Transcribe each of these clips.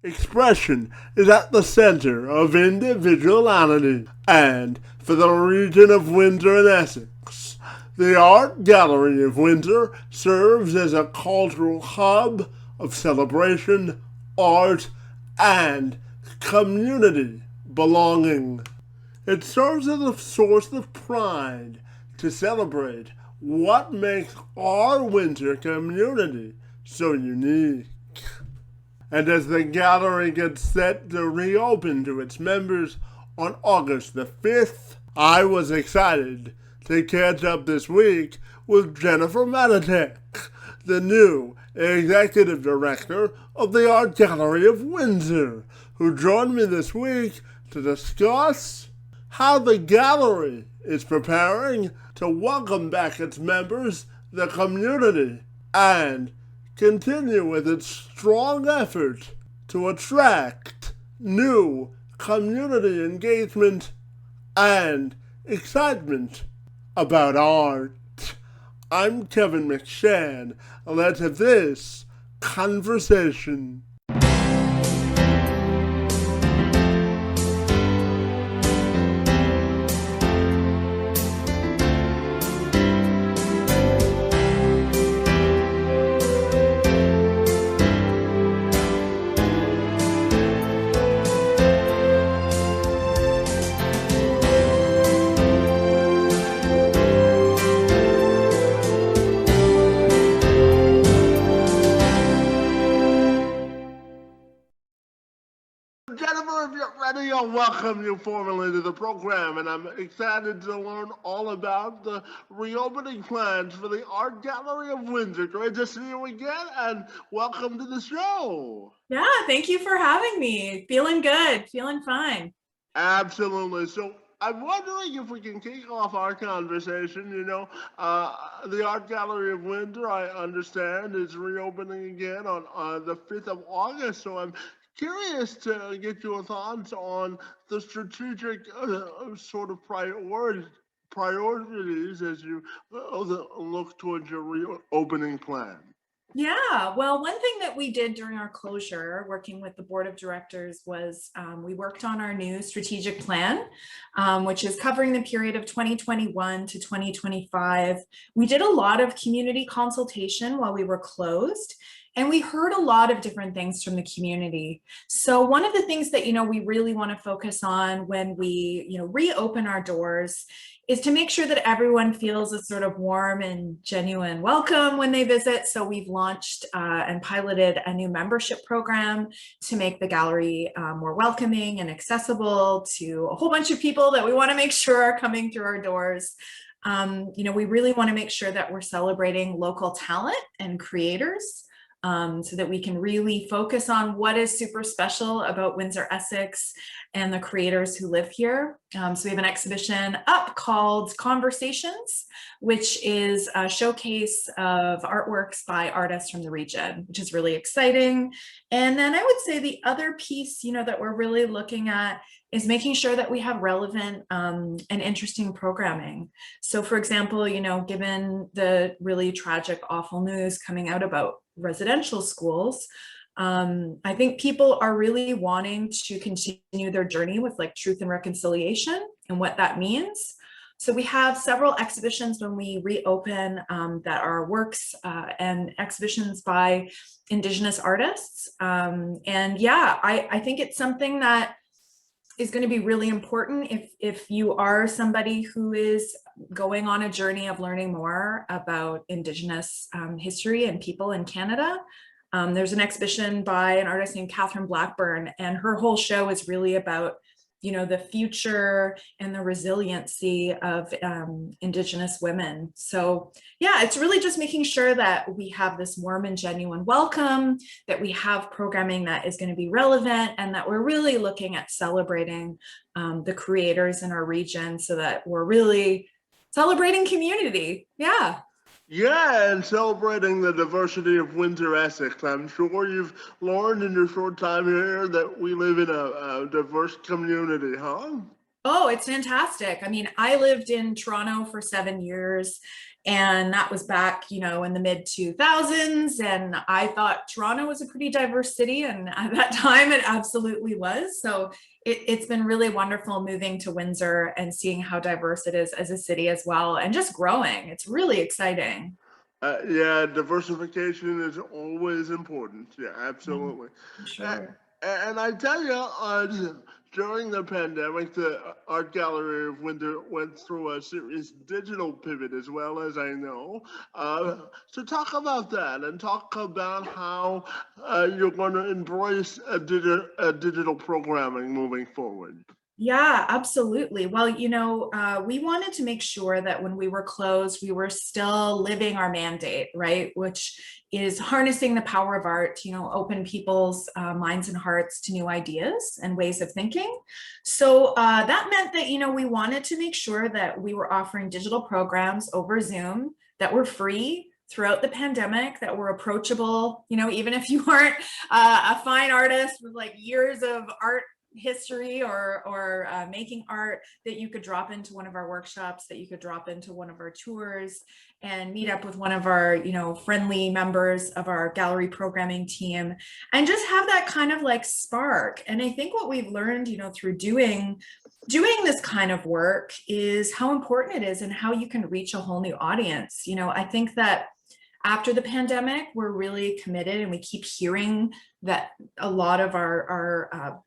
Expression is at the center of individuality, and for the region of Windsor and Essex, the Art Gallery of Windsor serves as a cultural hub of celebration, art, and community belonging. It serves as a source of pride to celebrate what makes our Windsor community so unique. And as the gallery gets set to reopen to its members on August the 5th, I was excited to catch up this week with Jennifer Matotek, the new executive director of the Art Gallery of Windsor, who joined me this week to discuss how the gallery is preparing to welcome back its members, the community, and continue with its strong effort to attract new community engagement and excitement about art. I'm Kevin McShann. Let's have this conversation. Jennifer, if you're ready, I'll welcome you formally to the program, and I'm excited to learn all about the reopening plans for the Art Gallery of Windsor. Great to see you again, and welcome to the show. Yeah, thank you for having me. Feeling good, feeling fine. Absolutely. So I'm wondering if we can kick off our conversation. The Art Gallery of Windsor, I understand, is reopening again on the 5th of August. So I'm curious to get your thoughts on the strategic sort of priorities as you look towards your reopening plan. Yeah, well, one thing that we did during our closure, working with the board of directors, was we worked on our new strategic plan, which is covering the period of 2021 to 2025. We did a lot of community consultation while we were closed, and we heard a lot of different things from the community. So one of the things that, we really want to focus on when we, reopen our doors is to make sure that everyone feels a sort of warm and genuine welcome when they visit. So we've launched and piloted a new membership program to make the gallery more welcoming and accessible to a whole bunch of people that we want to make sure are coming through our doors. We really want to make sure that we're celebrating local talent and creators, so that we can really focus on what is super special about Windsor-Essex and the creators who live here. So we have an exhibition up called Conversations, which is a showcase of artworks by artists from the region, which is really exciting. And then I would say the other piece, that we're really looking at is making sure that we have relevant and interesting programming. So for example, given the really tragic, awful news coming out about residential schools, I think people are really wanting to continue their journey with truth and reconciliation and what that means. So we have several exhibitions when we reopen that are works and exhibitions by Indigenous artists. And yeah, I think it's something that is going to be really important if you are somebody who is going on a journey of learning more about Indigenous history and people in Canada. There's an exhibition by an artist named Catherine Blackburn, and her whole show is really about the future and the resiliency of Indigenous women. So yeah, it's really just making sure that we have this warm and genuine welcome, that we have programming that is going to be relevant, and that we're really looking at celebrating the creators in our region so that we're really celebrating community. Yeah. Yeah, and celebrating the diversity of Windsor-Essex. I'm sure you've learned in your short time here that we live in a diverse community, huh? Oh, it's fantastic. I mean, I lived in Toronto for 7 years, And that was back, in the mid 2000s. And I thought Toronto was a pretty diverse city. And at that time, it absolutely was. So it's been really wonderful moving to Windsor and seeing how diverse it is as a city as well, and just growing. It's really exciting. Yeah, diversification is always important. Yeah, absolutely. A- Sure. And I tell you, during the pandemic, the Art Gallery of Windsor went through a serious digital pivot as well, as I know. So talk about that and talk about how you're going to embrace a digital programming moving forward. Yeah, absolutely. Well, we wanted to make sure that when we were closed, we were still living our mandate, right? Which is harnessing the power of art, open people's minds and hearts to new ideas and ways of thinking. So that meant that, we wanted to make sure that we were offering digital programs over Zoom that were free throughout the pandemic, that were approachable, even if you aren't a fine artist with like years of art history or making art, that you could drop into one of our workshops, that you could drop into one of our tours and meet up with one of our friendly members of our gallery programming team and just have that kind of like spark. And I think what we've learned through doing this kind of work is how important it is and how you can reach a whole new audience. I think that after the pandemic, we're really committed, and we keep hearing that a lot of our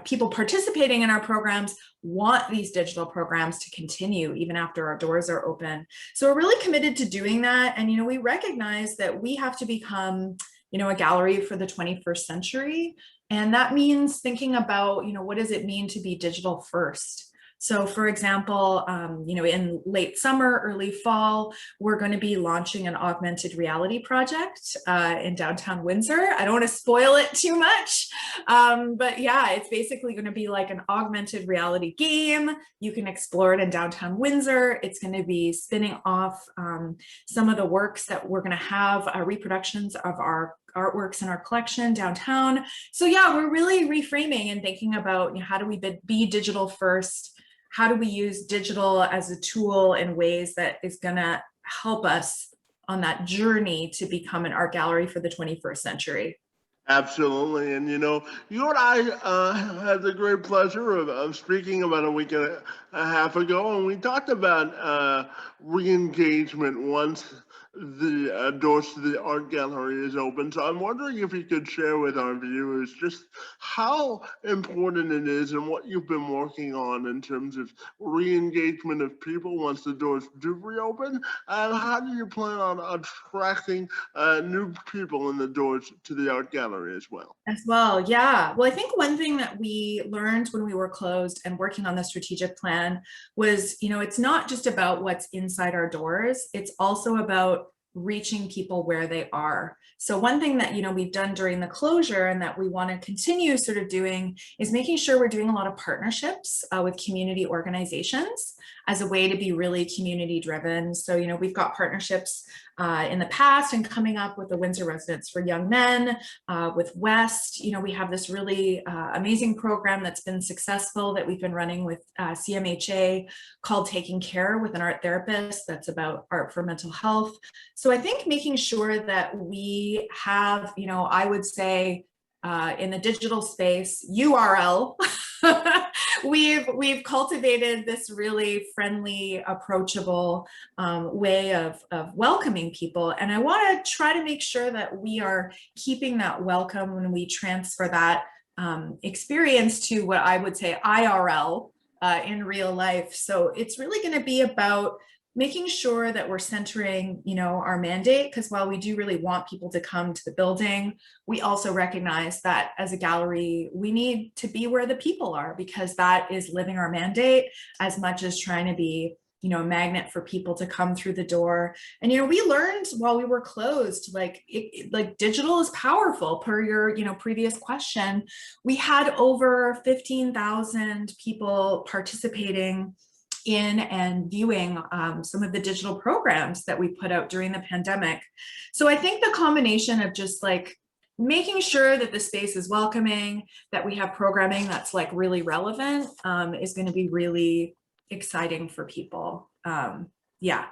people participating in our programs want these digital programs to continue even after our doors are open. So we're really committed to doing that. And, we recognize that we have to become, a gallery for the 21st century. And that means thinking about, what does it mean to be digital first? So for example, in late summer, early fall, we're going to be launching an augmented reality project in downtown Windsor. I don't want to spoil it too much, but yeah, it's basically going to be like an augmented reality game. You can explore it in downtown Windsor. It's going to be spinning off some of the works that we're going to have, reproductions of our artworks in our collection downtown. So yeah, we're really reframing and thinking about how do we be digital first? How do we use digital as a tool in ways that is going to help us on that journey to become an art gallery for the 21st century? Absolutely. And you and I had the great pleasure of speaking about a week and a half ago, and we talked about re-engagement once the doors to the art gallery is open. So I'm wondering if you could share with our viewers just how important it is and what you've been working on in terms of re-engagement of people once the doors do reopen, and how do you plan on attracting new people in the doors to the art gallery as well? As well, yeah. Well, I think one thing that we learned when we were closed and working on the strategic plan was, it's not just about what's inside our doors, it's also about reaching people where they are. So one thing that, we've done during the closure and that we want to continue sort of doing is making sure we're doing a lot of partnerships with community organizations as a way to be really community driven. So, we've got partnerships in the past and coming up with the Windsor Residents for Young Men, with West. We have this really amazing program that's been successful that we've been running with CMHA called Taking Care with an Art Therapist. That's about art for mental health. So I think making sure that we have, I would say in the digital space, URL, we've cultivated this really friendly, approachable way of welcoming people. And I want to try to make sure that we are keeping that welcome when we transfer that experience to what I would say IRL in real life. So it's really going to be about making sure that we're centering, our mandate, because while we do really want people to come to the building, we also recognize that as a gallery, we need to be where the people are, because that is living our mandate as much as trying to be, a magnet for people to come through the door. And, we learned while we were closed, like digital is powerful per your, previous question. We had over 15,000 people participating in and viewing some of the digital programs that we put out during the pandemic. So I think the combination of just like making sure that the space is welcoming, that we have programming that's like really relevant is going to be really exciting for people. Yeah.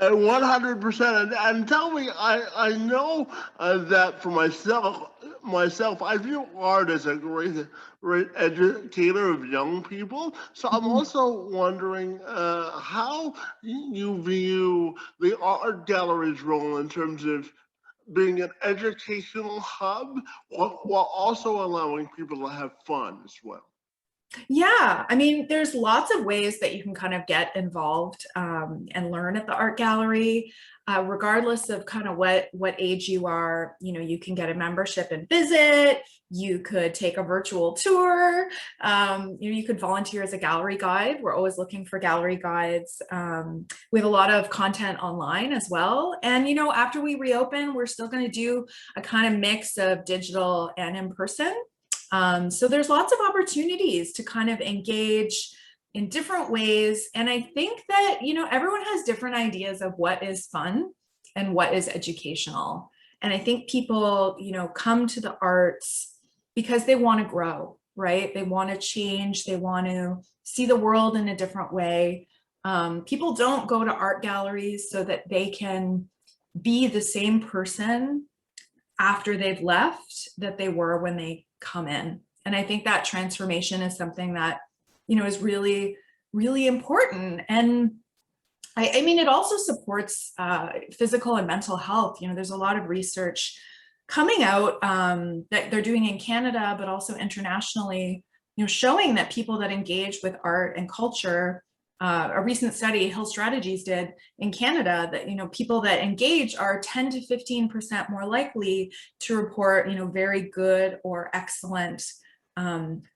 100%. And tell me, I know that for myself, I view art as a great educator of young people. So I'm Mhm. also wondering how you view the art gallery's role in terms of being an educational hub while also allowing people to have fun as well. Yeah, I mean, there's lots of ways that you can kind of get involved and learn at the art gallery, regardless of kind of what age you are. You know, you can get a membership and visit. You could take a virtual tour. You could volunteer as a gallery guide. We're always looking for gallery guides. We have a lot of content online as well. And after we reopen, we're still going to do a kind of mix of digital and in person. So there's lots of opportunities to kind of engage in different ways. And I think that, everyone has different ideas of what is fun and what is educational. And I think people, come to the arts because they want to grow, right? They want to change. They want to see the world in a different way. People don't go to art galleries so that they can be the same person after they've left that they were when they come in. And I think that transformation is something that, is really, really important. And I mean, it also supports physical and mental health. There's a lot of research coming out that they're doing in Canada, but also internationally, showing that people that engage with art and culture, a recent study Hill Strategies did in Canada, that people that engage are 10 to 15% more likely to report very good or excellent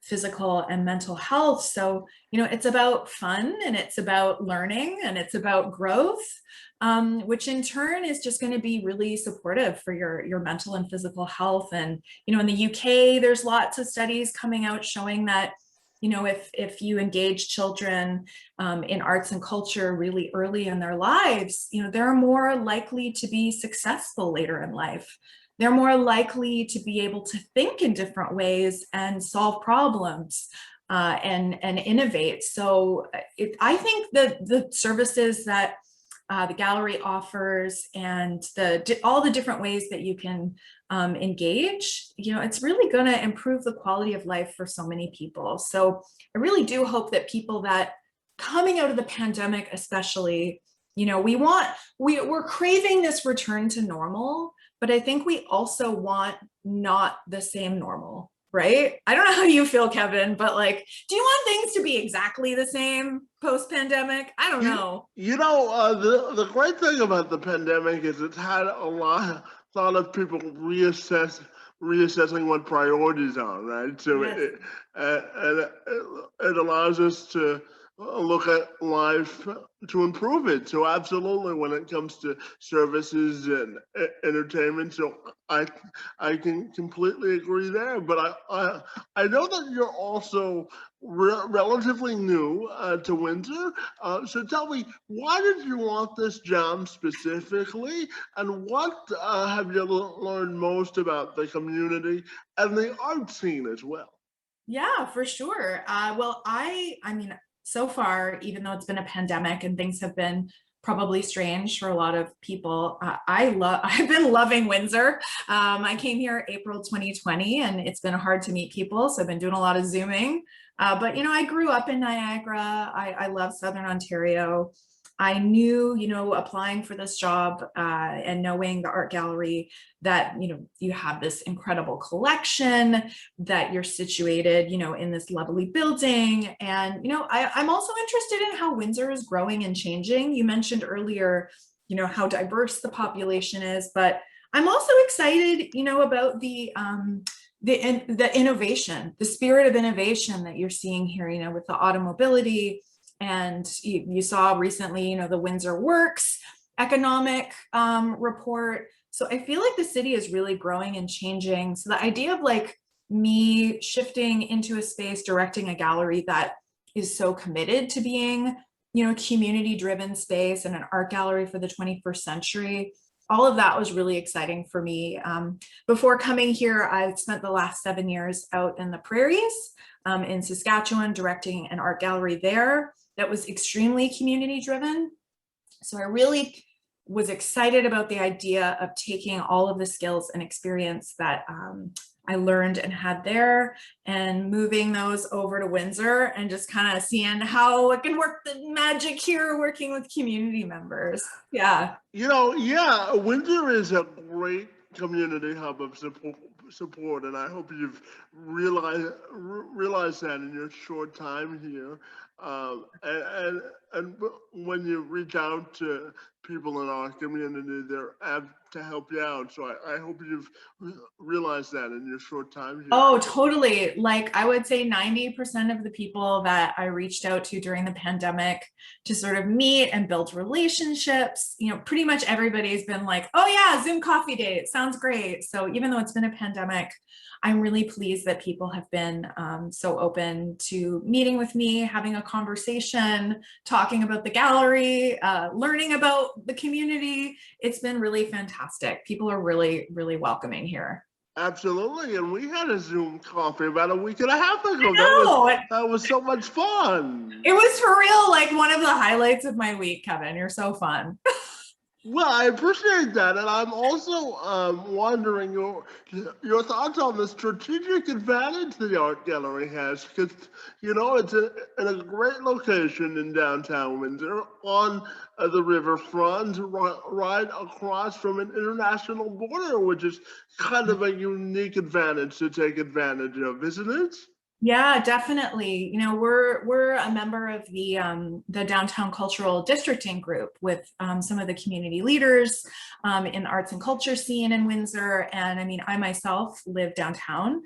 physical and mental health. So it's about fun, and it's about learning, and it's about growth, which in turn is just going to be really supportive for your mental and physical health. And in the UK, there's lots of studies coming out showing that if you engage children in arts and culture really early in their lives, they're more likely to be successful later in life. They're more likely to be able to think in different ways and solve problems and innovate. So I think that the services that the gallery offers and all the different ways that you can engage, it's really going to improve the quality of life for so many people. So I really do hope that people that coming out of the pandemic, especially, we're craving this return to normal, but I think we also want not the same normal, right? I don't know how you feel, Kevin, but do you want things to be exactly the same post-pandemic? I don't know. The great thing about the pandemic is it's had a lot of people reassessing what priorities are, right? So Yes. it allows us to look at life to improve it. So absolutely, when it comes to services and entertainment, so I I can completely agree there. But I know that you're also relatively new to Windsor. So tell me, why did you want this job specifically, and what have you learned most about the community and the art scene as well? Yeah, for sure. Well, I mean, so far, even though it's been a pandemic and things have been probably strange for a lot of people, I've been loving Windsor. I came here April 2020, and it's been hard to meet people, so I've been doing a lot of Zooming. But I grew up in Niagara. I love Southern Ontario. I knew, applying for this job and knowing the art gallery, that, you have this incredible collection, that you're situated, in this lovely building. And, I'm also interested in how Windsor is growing and changing. You mentioned earlier, how diverse the population is, but I'm also excited, about the innovation, the spirit of innovation that you're seeing here, with the automobility. And you saw recently, the Windsor Works economic report. So I feel like the city is really growing and changing. So the idea of me shifting into a space, directing a gallery that is so committed to being, community driven space and an art gallery for the 21st century, all of that was really exciting for me. Before coming here, I spent the last 7 years out in the prairies in Saskatchewan, directing an art gallery there that was extremely community driven. So I really was excited about the idea of taking all of the skills and experience that I learned and had there and moving those over to Windsor and just kind of seeing how it can work the magic here working with community members. Yeah. Yeah, Windsor is a great community hub of support, and I hope you've realized that in your short time here. And when you reach out to people in our community, they're apt to help you out. So I hope you've realized that in your short time here. Oh, totally. Like I would say 90% of the people that I reached out to during the pandemic to sort of meet and build relationships, pretty much everybody's been like, oh yeah, Zoom coffee date, sounds great. So even though it's been a pandemic, I'm really pleased that people have been so open to meeting with me, having a conversation, talking about the gallery, learning about the community. It's been really fantastic. People are really, really welcoming here. Absolutely, and we had a Zoom coffee about a week and a half ago. That was so much fun. It was for real, like one of the highlights of my week, Kevin. You're so fun. Well, I appreciate that, and I'm also wondering your thoughts on the strategic advantage the art gallery has, because it's in a great location in downtown Windsor on the riverfront, right across from an international border, which is kind of a unique advantage to take advantage of, isn't it? Yeah, definitely. We're a member of the downtown cultural districting group with some of the community leaders in arts and culture scene in Windsor. And I mean, I myself live downtown.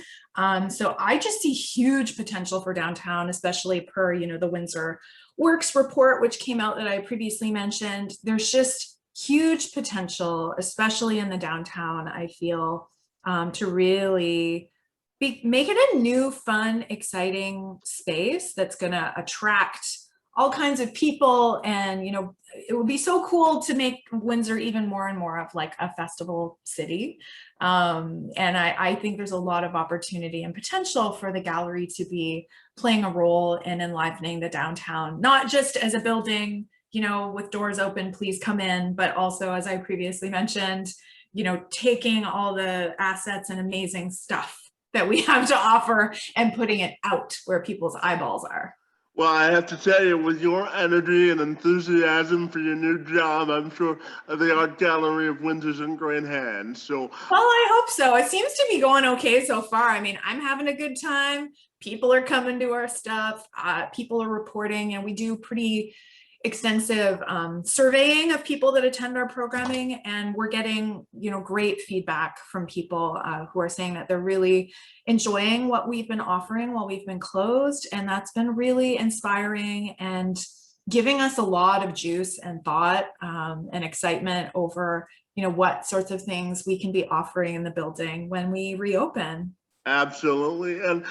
So I just see huge potential for downtown, especially per, the Windsor Works report, which came out that I previously mentioned. There's just huge potential, especially in the downtown, I feel, to really make it a new, fun, exciting space that's going to attract all kinds of people. And, it would be so cool to make Windsor even more and more of like a festival city. And I think there's a lot of opportunity and potential for the gallery to be playing a role in enlivening the downtown, not just as a building, with doors open, please come in, but also, as I previously mentioned, taking all the assets and amazing stuff that we have to offer and putting it out where people's eyeballs are. Well, I have to tell you, with your energy and enthusiasm for your new job, I'm sure the Art Gallery of Windsor's in great hands. So, well, I hope so. It seems to be going okay so far. I mean, I'm having a good time. People are coming to our stuff. People are reporting, and we do pretty extensive surveying of people that attend our programming, and we're getting great feedback from people who are saying that they're really enjoying what we've been offering while we've been closed, and that's been really inspiring and giving us a lot of juice and thought and excitement over what sorts of things we can be offering in the building when we reopen. Absolutely. And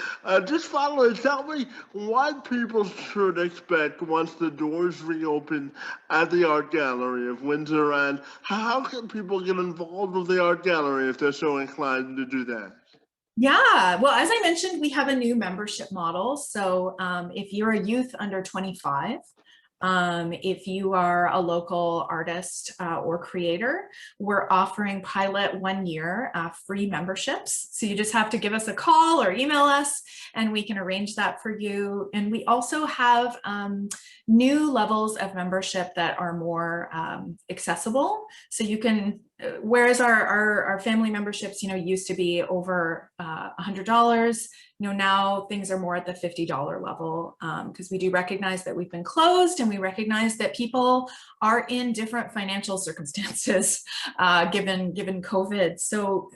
just finally, tell me what people should expect once the doors reopen at the Art Gallery of Windsor, and how can people get involved with the Art Gallery if they're so inclined to do that? Yeah, well, as I mentioned, we have a new membership model. So if you're a youth under 25, if you are a local artist or creator, we're offering pilot 1 year free memberships. So you just have to give us a call or email us and we can arrange that for you. And we also have new levels of membership that are more accessible. So you can, whereas our family memberships, used to be over $100, now things are more at the $50 level because we do recognize that we've been closed and we recognize that people are in different financial circumstances given COVID. So,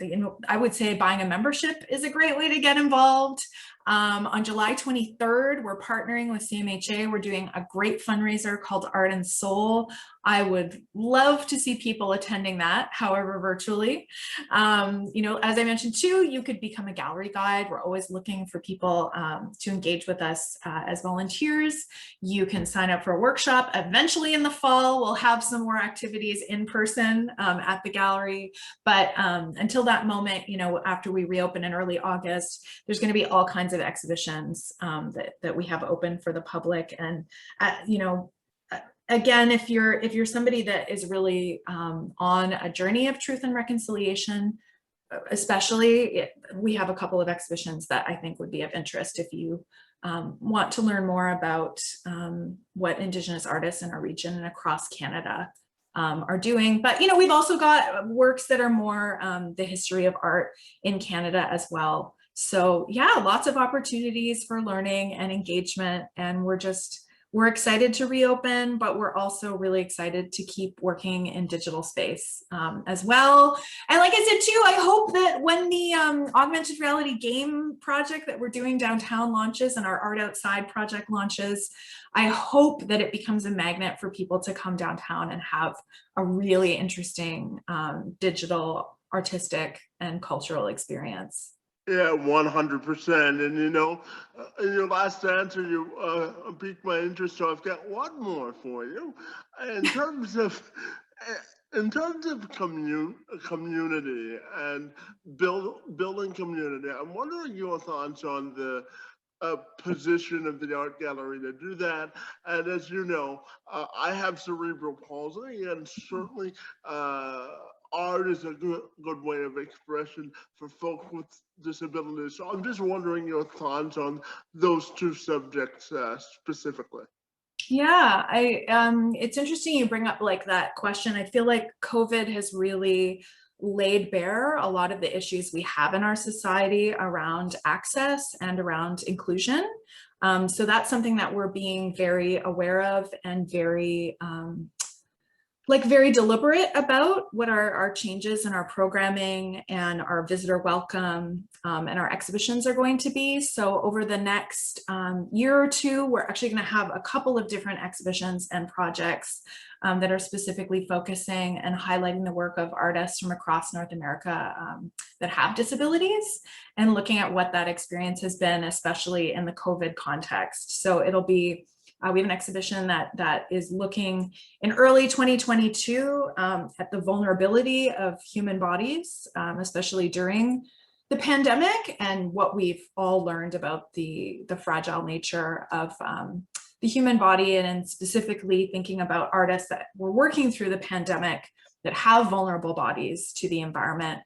I would say buying a membership is a great way to get involved. On July 23rd, we're partnering with CMHA. We're doing a great fundraiser called Art and Soul. I would love to see people attending that, however, virtually. As I mentioned too, you could become a gallery guide. We're always looking for people to engage with us as volunteers. You can sign up for a workshop. Eventually in the fall, we'll have some more activities in person at the gallery. But until that moment, after we reopen in early August, there's going to be all kinds of exhibitions that we have open for the public. And, again, if you're somebody that is really on a journey of truth and reconciliation, especially, we have a couple of exhibitions that I think would be of interest if you want to learn more about what Indigenous artists in our region and across Canada are doing. But, you know, we've also got works that are more the history of art in Canada as well. So yeah, lots of opportunities for learning and engagement. And we're excited to reopen, but we're also really excited to keep working in digital space as well. And like I said too, I hope that when the augmented reality game project that we're doing downtown launches and our Art Outside project launches, I hope that it becomes a magnet for people to come downtown and have a really interesting digital, artistic, and cultural experience. Yeah, 100%. And you know, in your last answer, you piqued my interest. So I've got one more for you. In terms of, community and building community, I'm wondering your thoughts on the position of the art gallery to do that. And as you know, I have cerebral palsy, and certainly art is a good way of expression for folks with disabilities. So I'm just wondering your thoughts on those two subjects specifically. Yeah, it's interesting you bring up like that question. I feel like COVID has really laid bare a lot of the issues we have in our society around access and around inclusion. So that's something that we're being very aware of and very very deliberate about what our changes in our programming and our visitor welcome and our exhibitions are going to be. So over the next year or two, we're actually going to have a couple of different exhibitions and projects that are specifically focusing and highlighting the work of artists from across North America that have disabilities and looking at what that experience has been, especially in the COVID context. So it'll be we have an exhibition that is looking in early 2022 at the vulnerability of human bodies, especially during the pandemic, and what we've all learned about the fragile nature of the human body, and specifically thinking about artists that were working through the pandemic that have vulnerable bodies to the environment.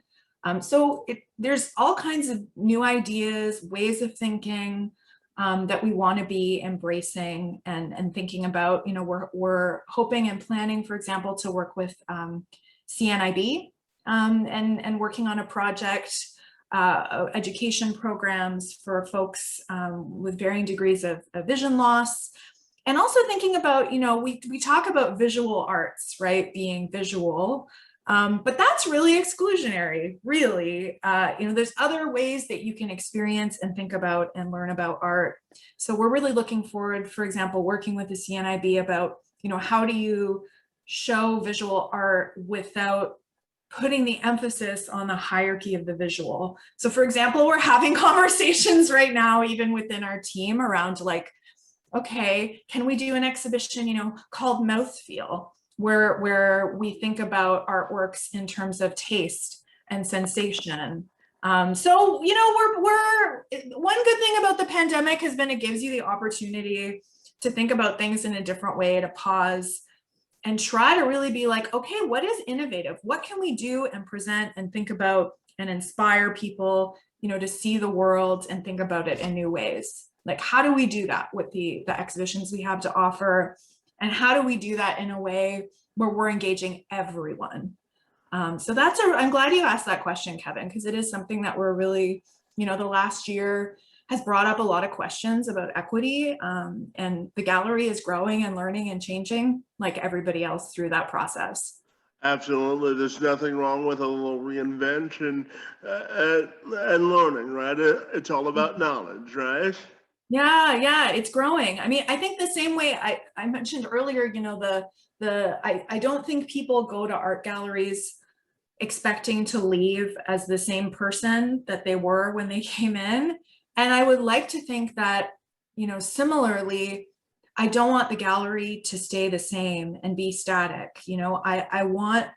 So there's all kinds of new ideas, ways of thinking, that we want to be embracing and thinking about. You know, we're hoping and planning, for example, to work with CNIB and working on a project, education programs for folks with varying degrees of vision loss. And also thinking about, you know, we talk about visual arts, right, being visual, but that's really exclusionary, really. You know, there's other ways that you can experience and think about and learn about art. So we're really looking forward, for example, working with the CNIB about, you know, how do you show visual art without putting the emphasis on the hierarchy of the visual. So for example, we're having conversations right now, even within our team, around like, okay, can we do an exhibition, you know, called Mouthfeel, where we think about artworks in terms of taste and sensation. So, you know, one good thing about the pandemic has been it gives you the opportunity to think about things in a different way, to pause and try to really be like, okay, what is innovative? What can we do and present and think about and inspire people, you know, to see the world and think about it in new ways? Like, how do we do that with the exhibitions we have to offer? And how do we do that in a way where we're engaging everyone? So I'm glad you asked that question, Kevin, because it is something that we're really, you know, the last year has brought up a lot of questions about equity, and the gallery is growing and learning and changing like everybody else through that process. Absolutely. There's nothing wrong with a little reinvention and learning, right? It's all about knowledge, right? Yeah, it's growing. I mean, I think the same way I mentioned earlier, you know, I don't think people go to art galleries expecting to leave as the same person that they were when they came in. And I would like to think that, you know, similarly, I don't want the gallery to stay the same and be static. You know, I want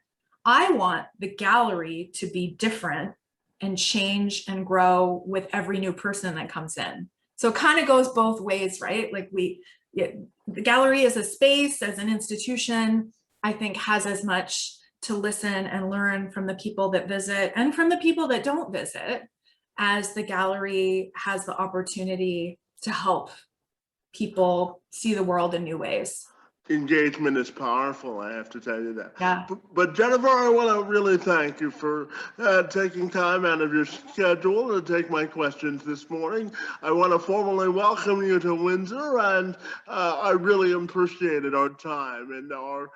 the gallery to be different and change and grow with every new person that comes in. So it kind of goes both ways, right? Like the gallery as a space, as an institution, I think has as much to listen and learn from the people that visit and from the people that don't visit, as the gallery has the opportunity to help people see the world in new ways. Engagement is powerful, I have to tell you that. Yeah. But Jennifer, I want to really thank you for taking time out of your schedule to take my questions this morning. I want to formally welcome you to Windsor, and I really appreciated our time and our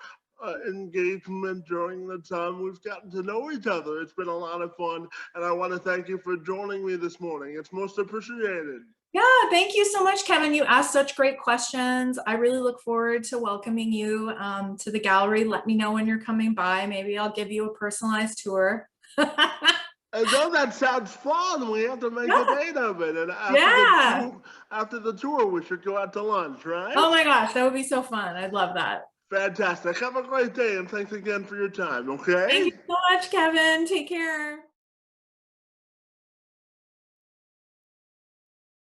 engagement during the time we've gotten to know each other. It's been a lot of fun, and I want to thank you for joining me this morning. It's most appreciated. Yeah, thank you so much, Kevin. You asked such great questions. I really look forward to welcoming you to the gallery. Let me know when you're coming by. Maybe I'll give you a personalized tour. I know that sounds fun. We have to make a date of it. And after the tour, we should go out to lunch, right? Oh my gosh, that would be so fun. I'd love that. Fantastic. Have a great day, and thanks again for your time, okay? Thank you so much, Kevin. Take care.